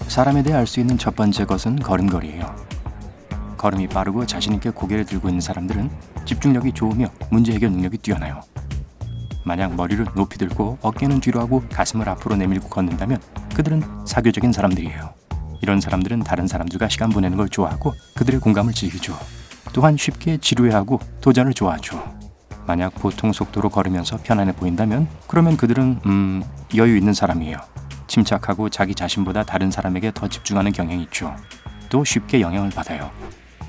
사람에 대해 알 수 있는 첫 번째 것은 걸음걸이에요. 걸음이 빠르고 자신 있게 고개를 들고 있는 사람들은 집중력이 좋으며 문제 해결 능력이 뛰어나요. 만약 머리를 높이 들고 어깨는 뒤로 하고 가슴을 앞으로 내밀고 걷는다면 그들은 사교적인 사람들이에요. 이런 사람들은 다른 사람들과 시간 보내는 걸 좋아하고 그들의 공감을 즐기죠. 또한 쉽게 지루해하고 도전을 좋아하죠. 만약 보통 속도로 걸으면서 편안해 보인다면 그러면 그들은 여유 있는 사람이에요. 침착하고 자기 자신보다 다른 사람에게 더 집중하는 경향이 있죠. 또 쉽게 영향을 받아요.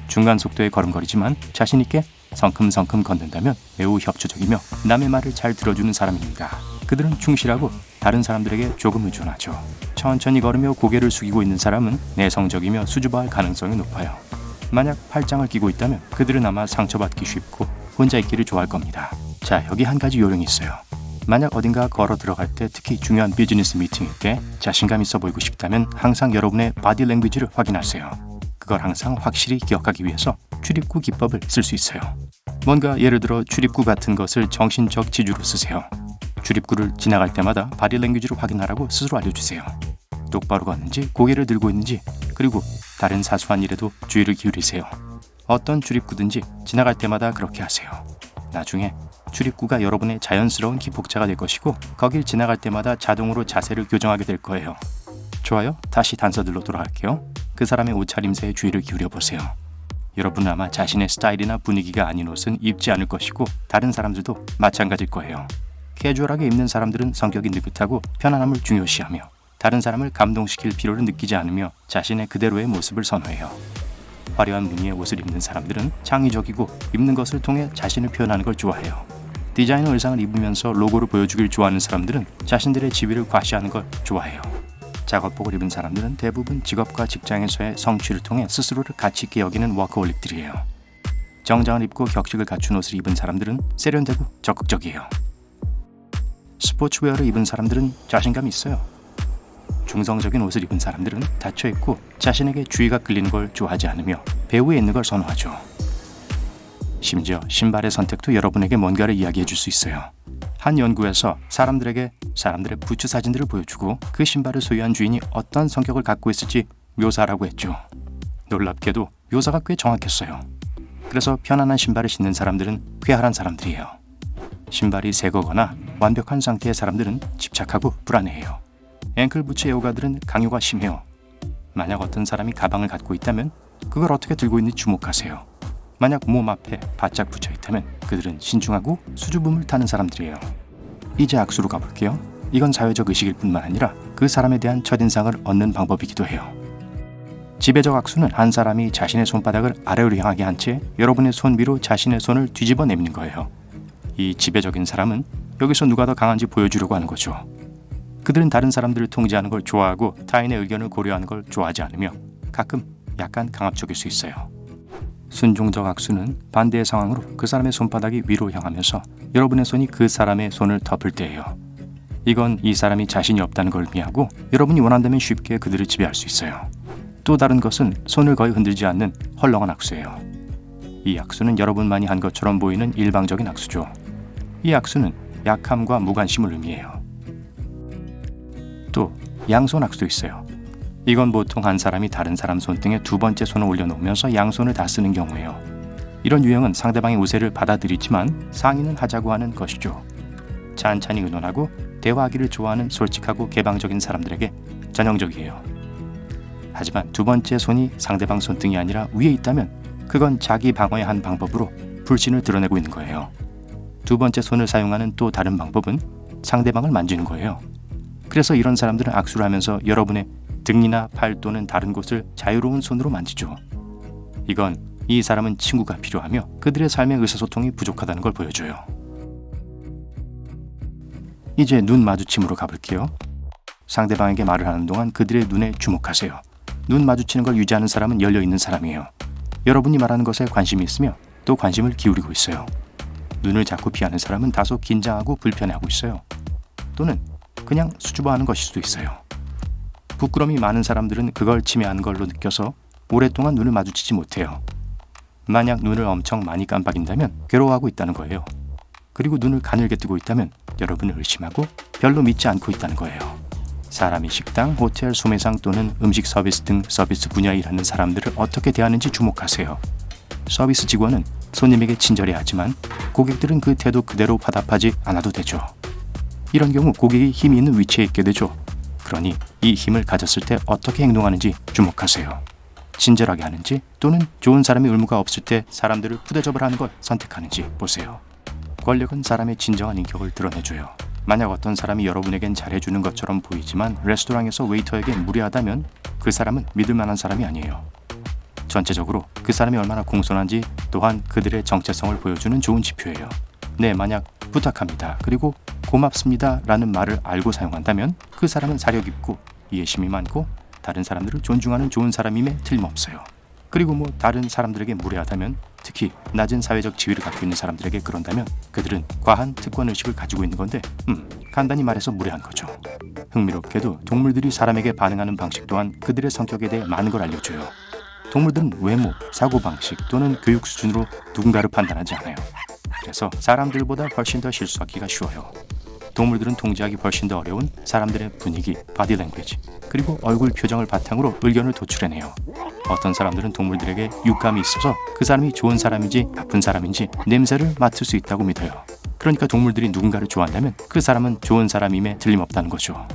중간 속도의 걸음걸이지만 자신 있게 성큼성큼 걷는다면 매우 협조적이며 남의 말을 잘 들어주는 사람입니다. 그들은 충실하고 다른 사람들에게 조금 의존하죠. 천천히 걸으며 고개를 숙이고 있는 사람은 내성적이며 수줍어할 가능성이 높아요. 만약 팔짱을 끼고 있다면 그들은 아마 상처받기 쉽고 혼자 있기를 좋아할 겁니다. 자, 여기 한 가지 요령이 있어요. 만약 어딘가 걸어 들어갈 때 특히 중요한 비즈니스 미팅일 때 자신감 있어 보이고 싶다면 항상 여러분의 바디 랭귀지를 확인하세요. 그걸 항상 확실히 기억하기 위해서 출입구 기법을 쓸 수 있어요. 뭔가 예를 들어 출입구 같은 것을 정신적 지주로 쓰세요. 출입구를 지나갈 때마다 바디 랭귀지를 확인하라고 스스로 알려주세요. 똑바로 걷는지 고개를 들고 있는지 그리고 다른 사소한 일에도 주의를 기울이세요. 어떤 출입구든지 지나갈 때마다 그렇게 하세요. 나중에 출입구가 여러분의 자연스러운 기폭차가 될 것이고 거길 지나갈 때마다 자동으로 자세를 교정하게 될 거예요. 좋아요. 다시 단서들로 돌아갈게요. 그 사람의 옷차림새에 주의를 기울여 보세요. 여러분은 아마 자신의 스타일이나 분위기가 아닌 옷은 입지 않을 것이고 다른 사람들도 마찬가지일 거예요. 캐주얼하게 입는 사람들은 성격이 느긋하고 편안함을 중요시하며 다른 사람을 감동시킬 필요를 느끼지 않으며 자신의 그대로의 모습을 선호해요. 화려한 무늬의 옷을 입는 사람들은 창의적이고 입는 것을 통해 자신을 표현하는 걸 좋아해요. 디자이너 의상을 입으면서 로고를 보여주길 좋아하는 사람들은 자신들의 지위를 과시하는 걸 좋아해요. 작업복을 입은 사람들은 대부분 직업과 직장에서의 성취를 통해 스스로를 가치 있게 여기는 워커홀릭들이에요. 정장을 입고 격식을 갖춘 옷을 입은 사람들은 세련되고 적극적이에요. 스포츠웨어를 입은 사람들은 자신감이 있어요. 중성적인 옷을 입은 사람들은 닫혀있고 자신에게 주의가 끌리는 걸 좋아하지 않으며 배후에 있는 걸 선호하죠. 심지어 신발의 선택도 여러분에게 뭔가를 이야기해 줄 수 있어요. 한 연구에서 사람들에게 사람들의 부츠 사진들을 보여주고 그 신발을 소유한 주인이 어떤 성격을 갖고 있을지 묘사하라고 했죠. 놀랍게도 묘사가 꽤 정확했어요. 그래서 편안한 신발을 신는 사람들은 쾌활한 사람들이에요. 신발이 새 거거나 완벽한 상태의 사람들은 집착하고 불안해해요. 앵클 부츠 애호가들은 강요가 심해요. 만약 어떤 사람이 가방을 갖고 있다면 그걸 어떻게 들고 있는지 주목하세요. 만약 몸 앞에 바짝 붙여 있다면 그들은 신중하고 수줍음을 타는 사람들이에요. 이제 악수로 가볼게요. 이건 사회적 의식일 뿐만 아니라 그 사람에 대한 첫인상을 얻는 방법이기도 해요. 지배적 악수는 한 사람이 자신의 손바닥을 아래로 향하게 한 채 여러분의 손 위로 자신의 손을 뒤집어 내미는 거예요. 이 지배적인 사람은 여기서 누가 더 강한지 보여주려고 하는 거죠. 그들은 다른 사람들을 통제하는 걸 좋아하고 타인의 의견을 고려하는 걸 좋아하지 않으며 가끔 약간 강압적일 수 있어요. 순종적 악수는 반대의 상황으로 그 사람의 손바닥이 위로 향하면서 여러분의 손이 그 사람의 손을 덮을 때예요. 이건 이 사람이 자신이 없다는 걸 의미하고 여러분이 원한다면 쉽게 그들을 지배할 수 있어요. 또 다른 것은 손을 거의 흔들지 않는 헐렁한 악수예요. 이 악수는 여러분만이 한 것처럼 보이는 일방적인 악수죠. 이 악수는 약함과 무관심을 의미해요. 또 양손 악수도 있어요. 이건 보통 한 사람이 다른 사람 손등에 두 번째 손을 올려놓으면서 양손을 다 쓰는 경우예요. 이런 유형은 상대방의 우세를 받아들이지만 상의는 하자고 하는 것이죠. 찬찬히 의논하고 대화하기를 좋아하는 솔직하고 개방적인 사람들에게 전형적이에요. 하지만 두 번째 손이 상대방 손등이 아니라 위에 있다면 그건 자기 방어의 한 방법으로 불신을 드러내고 있는 거예요. 두 번째 손을 사용하는 또 다른 방법은 상대방을 만지는 거예요. 그래서 이런 사람들은 악수를 하면서 여러분의 등이나 팔 또는 다른 곳을 자유로운 손으로 만지죠. 이건 이 사람은 친구가 필요하며 그들의 삶의 의사소통이 부족하다는 걸 보여줘요. 이제 눈 마주침으로 가볼게요. 상대방에게 말을 하는 동안 그들의 눈에 주목하세요. 눈 마주치는 걸 유지하는 사람은 열려있는 사람이에요. 여러분이 말하는 것에 관심이 있으며 또 관심을 기울이고 있어요. 눈을 자꾸 피하는 사람은 다소 긴장하고 불편해하고 있어요. 또는 그냥 수줍어하는 것일 수도 있어요. 부끄러움이 많은 사람들은 그걸 침해하는 걸로 느껴서 오랫동안 눈을 마주치지 못해요. 만약 눈을 엄청 많이 깜빡인다면 괴로워하고 있다는 거예요. 그리고 눈을 가늘게 뜨고 있다면 여러분을 의심하고 별로 믿지 않고 있다는 거예요. 사람이 식당, 호텔, 소매상 또는 음식 서비스 등 서비스 분야에 일하는 사람들을 어떻게 대하는지 주목하세요. 서비스 직원은 손님에게 친절해야 하지만 고객들은 그 태도 그대로 화답하지 않아도 되죠. 이런 경우 고객이 힘이 있는 위치에 있게 되죠. 그러니 이 힘을 가졌을 때 어떻게 행동하는지 주목하세요. 친절하게 하는지 또는 좋은 사람의 의무가 없을 때 사람들을 푸대접을 하는 걸 선택하는지 보세요. 권력은 사람의 진정한 인격을 드러내줘요. 만약 어떤 사람이 여러분에겐 잘해주는 것처럼 보이지만 레스토랑에서 웨이터에게 무례하다면 그 사람은 믿을 만한 사람이 아니에요. 전체적으로 그 사람이 얼마나 공손한지 또한 그들의 정체성을 보여주는 좋은 지표예요. 네, 만약 부탁합니다 그리고 고맙습니다 라는 말을 알고 사용한다면 그 사람은 사려 깊고 이해심이 많고 다른 사람들을 존중하는 좋은 사람임에 틀림없어요. 그리고 다른 사람들에게 무례하다면, 특히 낮은 사회적 지위를 갖고 있는 사람들에게 그런다면 그들은 과한 특권의식을 가지고 있는 건데 간단히 말해서 무례한 거죠. 흥미롭게도 동물들이 사람에게 반응하는 방식 또한 그들의 성격에 대해 많은 걸 알려줘요. 동물들은 외모, 사고방식 또는 교육 수준으로 누군가를 판단하지 않아요. 그래서 사람들보다 훨씬 더 실수하기가 쉬워요. 동물들은 통제하기 훨씬 더 어려운 사람들의 분위기, 바디 랭귀지, 그리고 얼굴 표정을 바탕으로 의견을 도출해내요. 어떤 사람들은 동물들에게 육감이 있어서 그 사람이 좋은 사람인지 나쁜 사람인지 냄새를 맡을 수 있다고 믿어요. 그러니까 동물들이 누군가를 좋아한다면 그 사람은 좋은 사람임에 틀림없다는 거죠.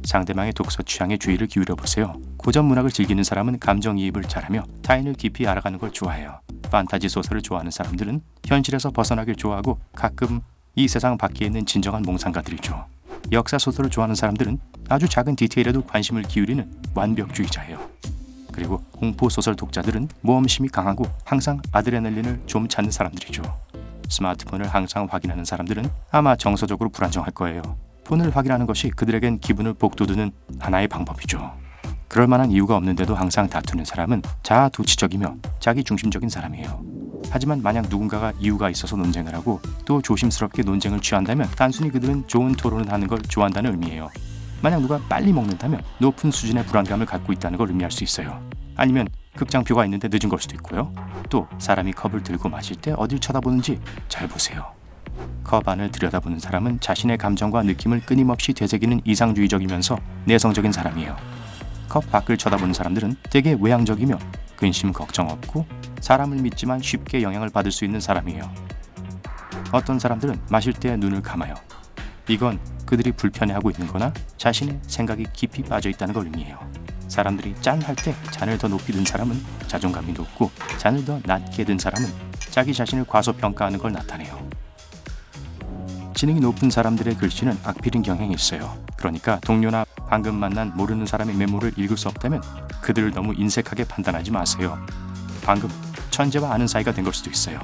상대방의 독서 취향에 주의를 기울여 보세요. 고전 문학을 즐기는 사람은 감정이입을 잘하며 타인을 깊이 알아가는 걸 좋아해요. 판타지 소설을 좋아하는 사람들은 현실에서 벗어나길 좋아하고 가끔 이 세상 밖에 있는 진정한 몽상가들이죠. 역사 소설을 좋아하는 사람들은 아주 작은 디테일에도 관심을 기울이는 완벽주의자예요. 그리고 공포 소설 독자들은 모험심이 강하고 항상 아드레날린을 좀 찾는 사람들이죠. 스마트폰을 항상 확인하는 사람들은 아마 정서적으로 불안정할 거예요. 폰을 확인하는 것이 그들에겐 기분을 복돋우는 하나의 방법이죠. 그럴 만한 이유가 없는데도 항상 다투는 사람은 자아도취적이며 자기중심적인 사람이에요. 하지만 만약 누군가가 이유가 있어서 논쟁을 하고 또 조심스럽게 논쟁을 취한다면 단순히 그들은 좋은 토론을 하는 걸 좋아한다는 의미예요. 만약 누가 빨리 먹는다면 높은 수준의 불안감을 갖고 있다는 걸 의미할 수 있어요. 아니면 극장표가 있는데 늦은 걸 수도 있고요. 또 사람이 컵을 들고 마실 때 어딜 쳐다보는지 잘 보세요. 컵 안을 들여다보는 사람은 자신의 감정과 느낌을 끊임없이 되새기는 이상주의적이면서 내성적인 사람이에요. 컵 밖을 쳐다보는 사람들은 되게 외향적이며 근심 걱정 없고 사람을 믿지만 쉽게 영향을 받을 수 있는 사람이에요. 어떤 사람들은 마실 때 눈을 감아요. 이건 그들이 불편해하고 있는 거나 자신의 생각이 깊이 빠져 있다는 걸 의미해요. 사람들이 짠 할 때 잔을 더 높이 든 사람은 자존감이 높고 잔을 더 낮게 든 사람은 자기 자신을 과소평가하는 걸 나타내요. 지능이 높은 사람들의 글씨는 악필인 경향이 있어요. 그러니까 동료나 방금 만난 모르는 사람의 메모를 읽을 수 없다면 그들을 너무 인색하게 판단하지 마세요. 방금 천재와 아는 사이가 된 걸 수도 있어요.